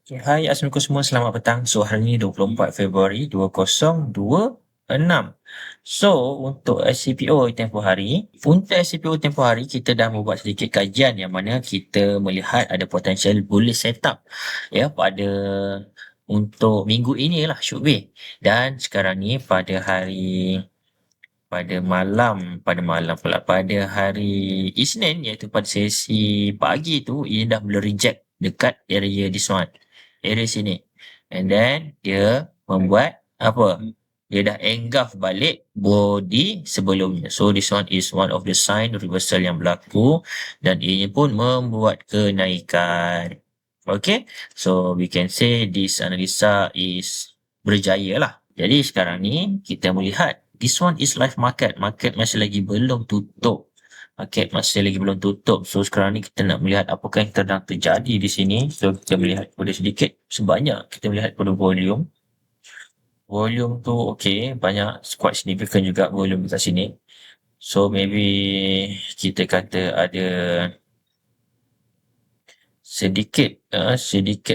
Okay, hai Assalamualaikum semua, selamat petang. So hari ni 24 Februari 2026. So untuk SCPO tempoh hari kita dah membuat sedikit kajian yang mana kita melihat ada potensial bullish setup ya pada untuk minggu ini lah should be. Dan sekarang ni pada hari Isnin iaitu pada sesi pagi tu ia dah mula reject dekat area this one, area sini, and then dia membuat apa, dia dah engulf balik body sebelumnya. So this one is one of the sign reversal yang berlaku dan ianya pun membuat kenaikan. Okay, so we can say this analisa is berjaya lah. Jadi sekarang ni kita melihat this one is live market. Market masih lagi belum tutup. So sekarang ni kita nak melihat apakah yang sedang terjadi di sini. So kita melihat pada sedikit sebanyak kita melihat pada volume. Volume tu okay, banyak, quite significant juga volume kat sini. So maybe kita kata ada sedikit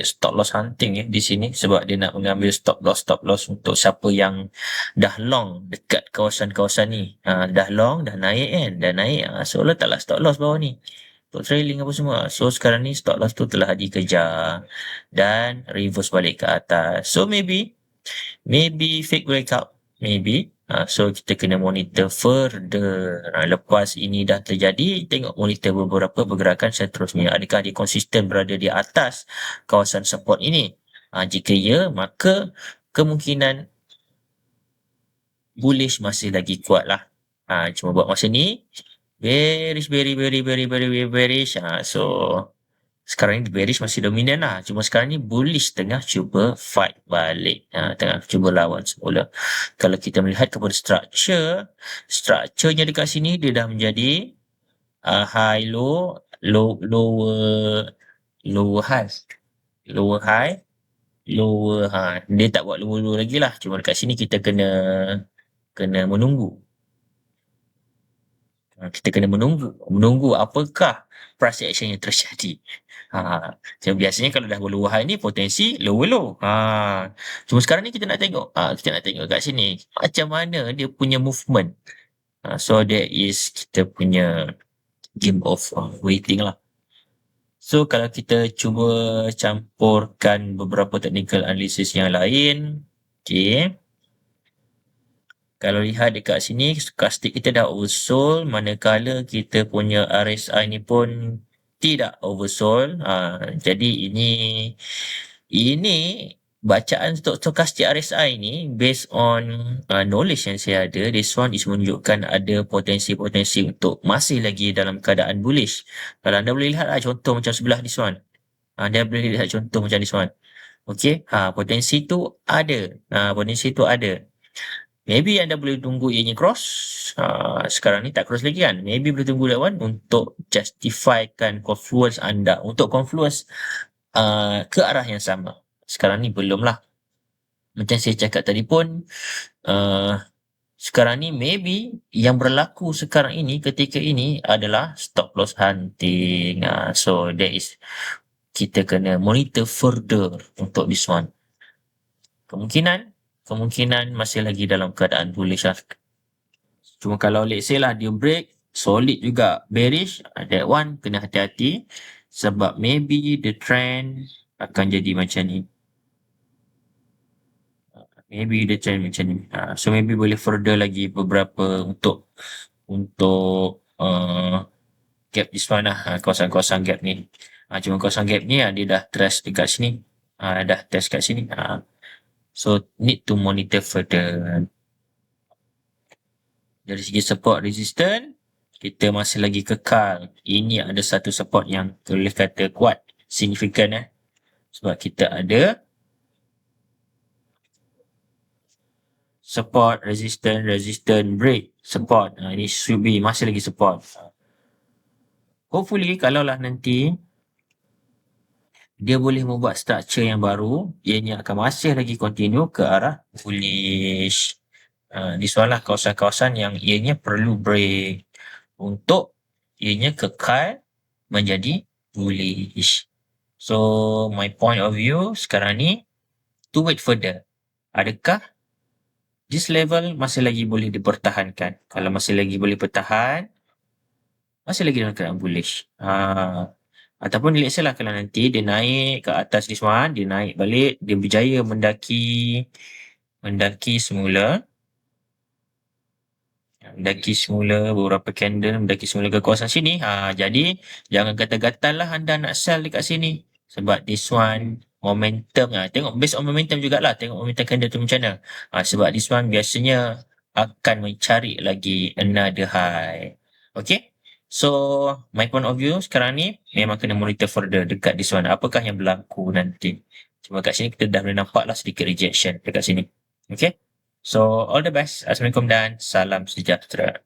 stop loss hunting di sini sebab dia nak mengambil stop loss untuk siapa yang dah long dekat kawasan-kawasan ni. Dah long, dah naik kan, so letaklah stop loss bawah ni untuk trailing apa semua. So sekarang ni stop loss tu telah dikejar dan reverse balik ke atas. So maybe fake breakout, maybe. So kita kena monitor further. Lepas ini dah terjadi, tengok monitor beberapa pergerakan seterusnya. Adakah dia konsisten berada di atas kawasan support ini? Jika ya, maka kemungkinan bullish masih lagi kuat lah. Cuma buat masa ni bearish, very bearish. So sekarang ni bearish masih dominan lah. Cuma sekarang ni bullish tengah cuba fight balik. Tengah cuba lawan semula. Kalau kita melihat kepada structure-nya dekat sini dia dah menjadi high low, lower high. Dia tak buat lower lagi lah. Cuma dekat sini kita kena menunggu. Kita kena menunggu apakah price action yang terjadi. So biasanya kalau dah lower high ni potensi lower low. Cuma sekarang ni kita nak tengok kat sini macam mana dia punya movement. So that is kita punya game of waiting lah. So kalau kita cuba campurkan beberapa technical analysis yang lain, okay. Kalau lihat dekat sini, stochastic kita dah oversold, manakala kita punya RSI ni pun tidak oversold. Jadi ini bacaan untuk stochastic RSI ni based on knowledge yang saya ada. This one is menunjukkan ada potensi-potensi untuk masih lagi dalam keadaan bullish. Kalau anda boleh lihat contoh macam sebelah this one. Anda boleh lihat contoh macam this one. Okay, potensi tu ada. Maybe anda boleh tunggu ianya cross. Sekarang ni tak cross lagi kan. Maybe boleh tunggu that one untuk justifikan confluence anda. Untuk confluence ke arah yang sama. Sekarang ni belum lah. Macam saya cakap tadi pun, sekarang ni maybe yang berlaku sekarang ini ketika ini adalah stop loss hunting. So that is, kita kena monitor further untuk this one. Kemungkinan masih lagi dalam keadaan bullish lah. Cuma kalau let's say lah dia break solid juga bearish, that one kena hati-hati sebab maybe the trend akan jadi macam ni. So maybe boleh further lagi beberapa untuk gap this one lah, kawasan-kawasan gap ni. Cuma kawasan gap ni dia dah test dekat sini. So need to monitor further. Dari segi support resistance, kita masih lagi kekal. Ini ada satu support yang boleh kata kuat, signifikan sebab kita ada support, resistance, break, support. Ini should be masih lagi support. Hopefully kalaulah nanti dia boleh membuat structure yang baru, ianya akan masih lagi continue ke arah bullish. Di soalah kawasan-kawasan yang ianya perlu break untuk ianya kekal menjadi bullish. So my point of view sekarang ni, to wait further. Adakah this level masih lagi boleh dipertahankan? Kalau masih lagi boleh bertahan, masih lagi dalam keadaan bullish. Ataupun let's say lah kalau nanti dia naik ke atas this one, dia naik balik, dia berjaya mendaki semula, beberapa candle, mendaki semula ke kawasan sini. Jadi jangan gatal-gatal lah anda nak sell dekat sini. Sebab this one momentum tengok based on momentum jugalah, tengok momentum candle tu macam mana. Sebab this one biasanya akan mencari lagi another high. Okay. So my point of view sekarang ni memang kena monitor further dekat this one. Apakah yang berlaku nanti. Cuma kat sini kita dah boleh nampak lah sedikit rejection dekat sini. Okay. So all the best. Assalamualaikum dan salam sejahtera.